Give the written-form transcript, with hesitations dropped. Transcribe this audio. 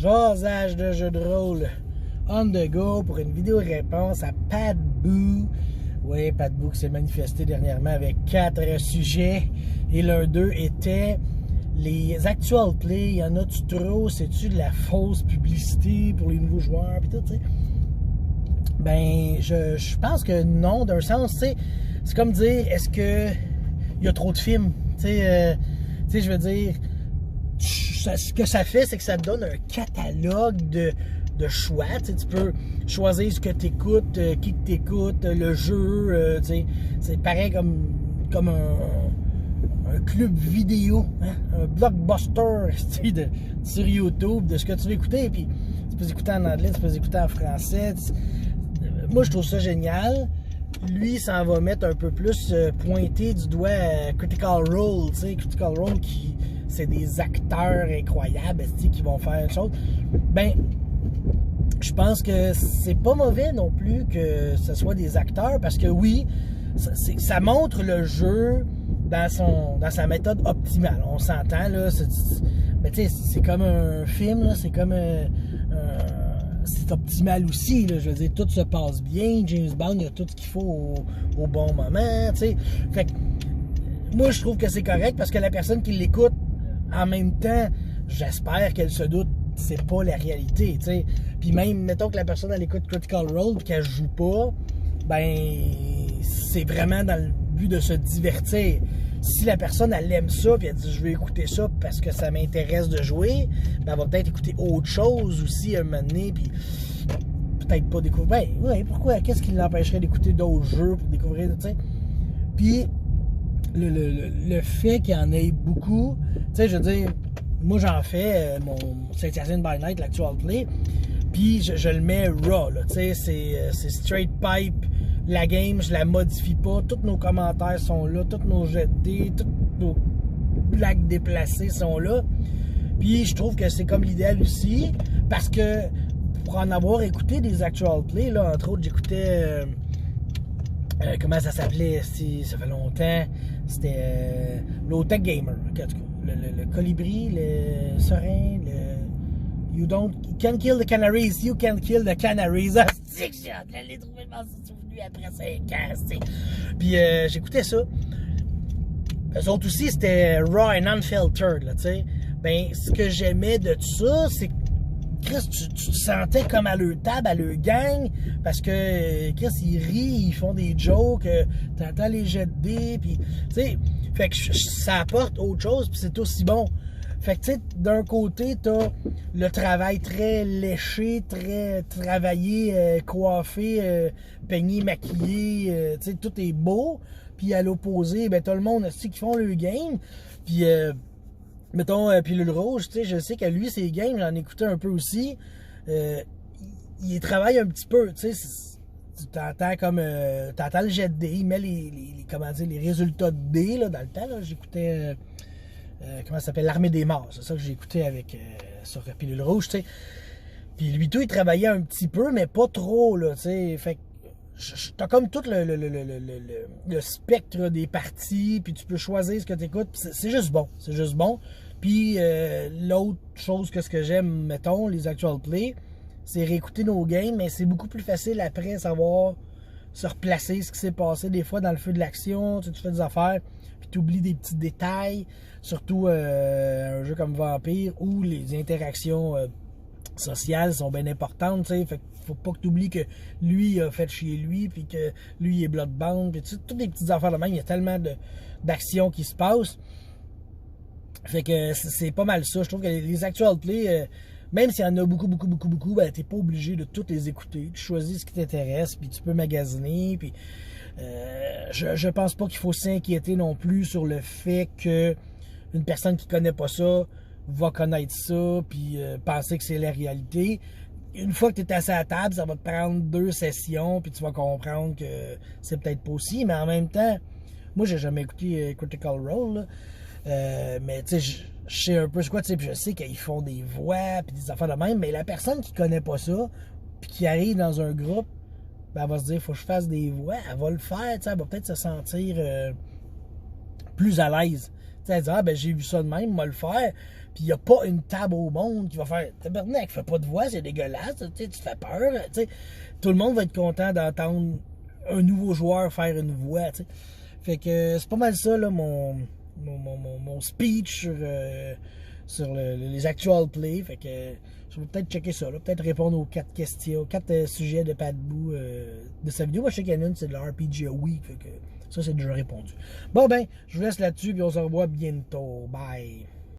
Jasage de jeu de rôle on the go pour une vidéo réponse à Pat Boo. Oui, Pat Boo qui s'est manifesté dernièrement avec 4 sujets. Et l'un d'eux était les actual plays. Il y en a-tu trop? C'est-tu de la fausse publicité pour les nouveaux joueurs? Puis tout, tu sais. Ben, je pense que non, d'un sens, tu sais. C'est comme dire, est-ce que il y a trop de films? Tu sais, je veux dire, ce que ça fait, c'est que ça te donne un catalogue de choix. Tu peux choisir ce que tu écoutes, qui que tu écoutes, le jeu. C'est pareil comme un club vidéo, hein? Un blockbuster sur YouTube de ce que tu veux écouter. Puis tu peux écouter en anglais, tu peux écouter en français. Moi, je trouve ça génial. Lui, ça en va mettre un peu plus pointé du doigt Critical Role. Critical Role, c'est des acteurs incroyables qui vont faire une chose. Ben, je pense que c'est pas mauvais non plus que ce soit des acteurs parce que oui, ça montre le jeu dans sa méthode optimale. On s'entend, là. Mais tu sais, c'est comme un film, là, c'est comme c'est optimal aussi, là. Je veux dire, tout se passe bien. James Bond, il a tout ce qu'il faut au bon moment, tu sais. Fait que, moi, je trouve que c'est correct parce que la personne qui l'écoute, en même temps, j'espère qu'elle se doute c'est pas la réalité, tu sais. Puis même, mettons que la personne, elle écoute Critical Role et qu'elle joue pas, ben, c'est vraiment dans le but de se divertir. Si la personne, elle aime ça, puis elle dit, je vais écouter ça parce que ça m'intéresse de jouer, ben, elle va peut-être écouter autre chose aussi un moment donné, puis peut-être pas découvrir. Ben, ouais, pourquoi? Qu'est-ce qui l'empêcherait d'écouter d'autres jeux pour découvrir, tu sais? Puis, le fait qu'il y en ait beaucoup, tu sais, je veux dire, moi, j'en fais mon Saint-Hyacinthe by Night, l'actual play, puis je le mets raw, là, tu sais, c'est straight pipe. La game, je la modifie pas. Tous nos commentaires sont là, tous nos jets de dés, toutes nos blagues déplacées sont là. Puis je trouve que c'est comme l'idéal aussi, parce que pour en avoir écouté des actual plays, là, entre autres, j'écoutais comment ça s'appelait, ça fait longtemps, c'était Low-Tech Gamer, en tout cas, le colibri, le serein, you can kill the canaries, you can kill the canaries. Ah, c'est que je l'ai trouvé, je m'en suis souvenu après 5 ans, t'sais. Puis j'écoutais ça. Eux autres aussi, c'était raw and unfiltered, là, tu sais. Ben, ce que j'aimais de tout ça, c'est que Chris, tu te sentais comme à leur table, à leur gang, parce que Chris, ils rient, ils font des jokes, t'entends les jets de dés, puis, tu sais, fait que ça apporte autre chose, puis c'est aussi bon. Fait que, tu sais, d'un côté, t'as le travail très léché, très travaillé, coiffé, peigné, maquillé, tu sais, tout est beau. Puis à l'opposé, ben, t'as le monde aussi qui font le game. Puis, mettons, Pilule Rouge, tu sais, je sais que lui, ses games, j'en écoutais un peu aussi. Il travaille un petit peu, tu sais. Tu t'entends comme. T'entends le jet de dés, il met comment dire, les résultats de dés, là, dans le temps, là, j'écoutais. Comment ça s'appelle? L'Armée des Morts. C'est ça que j'ai écouté avec sur Pilule Rouge, tu sais. Puis lui, tout, il travaillait un petit peu, mais pas trop, là, tu sais. Fait que t'as comme tout le spectre des parties, puis tu peux choisir ce que tu écoutes. C'est juste bon. C'est juste bon. Puis l'autre chose que ce que j'aime, mettons, les actual play, c'est réécouter nos games, mais c'est beaucoup plus facile après savoir se replacer ce qui s'est passé des fois dans le feu de l'action. Tu fais des affaires, puis tu oublies des petits détails. Surtout un jeu comme Vampire où les interactions sociales sont bien importantes, tu sais. Fait qu'il faut pas que tu oublies que lui a fait chier lui, puis que lui est bloodbound, puis toutes des petites affaires de même. Il y a tellement d'actions qui se passent. Fait que c'est pas mal ça. Je trouve que les actual play, même s'il y en a beaucoup, ben t'es pas obligé de toutes les écouter. Tu choisis ce qui t'intéresse, puis tu peux magasiner, puis je pense pas qu'il faut s'inquiéter non plus sur le fait que une personne qui connaît pas ça va connaître ça puis penser que c'est la réalité. Une fois que tu es assis à la table, ça va te prendre 2 sessions puis tu vas comprendre que c'est peut-être pas aussi, mais en même temps, moi j'ai jamais écouté Critical Role, mais tu sais, je sais un peu ce quoi, tu sais, puis je sais qu'ils font des voix puis des affaires de même, mais la personne qui connaît pas ça puis qui arrive dans un groupe, ben, elle va se dire faut que je fasse des voix, elle va le faire, tu sais, elle va peut-être se sentir plus à l'aise. Elle dit, ah, ben j'ai vu ça de même, moi le faire. puis il n'y a pas une table au monde qui va faire « Tabarnak, fais pas de voix, c'est dégueulasse, tu te fais peur. » Tout le monde va être content d'entendre un nouveau joueur faire une voix. T'sais. Fait que c'est pas mal ça, là, mon speech sur les actual plays. Fait que je vais peut-être checker ça, peut-être répondre aux 4 questions, aux 4 sujets de Pat Boo de sa vidéo. Moi, je sais qu'il y en a une, c'est de la RPG Week. Fait que ça, c'est déjà répondu. Bon, ben, je vous laisse là-dessus, puis on se revoit bientôt. Bye!